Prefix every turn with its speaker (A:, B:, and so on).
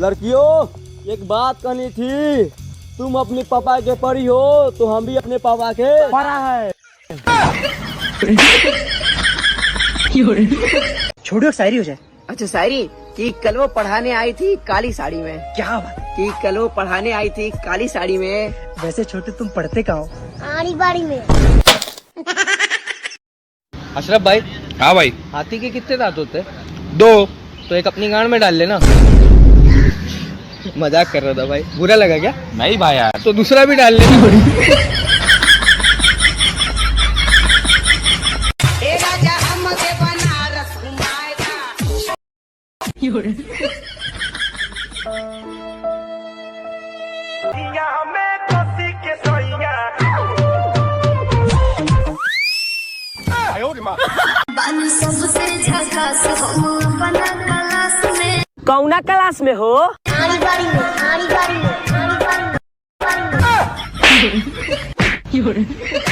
A: लड़कियों, एक बात कहनी थी। तुम अपने पापा के परी हो तो हम भी अपने पापा के परा है।
B: छोड़ो शायरी हो जाए।
C: अच्छा शायरी कि कल वो पढ़ाने आई थी काली साड़ी में।
B: क्या बात।
C: कि कल वो पढ़ाने आई थी काली साड़ी में।
B: वैसे छोटे तुम पढ़ते कहाँ हो?
D: आड़ी बाड़ी में।
A: अशरफ भाई।
E: हाँ भाई।
A: हाथी के कितने दांत होते?
E: 2।
A: तो एक अपनी गांड में डाल लेना। मजाक कर रहा था भाई, बुरा लगा क्या?
E: नहीं भाई यार।
A: तो दूसरा भी डाल लेना।
C: कौना क्लास में हो?
D: आड़ी बाड़ी में, आड़ी बाड़ी में, आड़ी बाड़ी में, आड़ी बाड़ी में।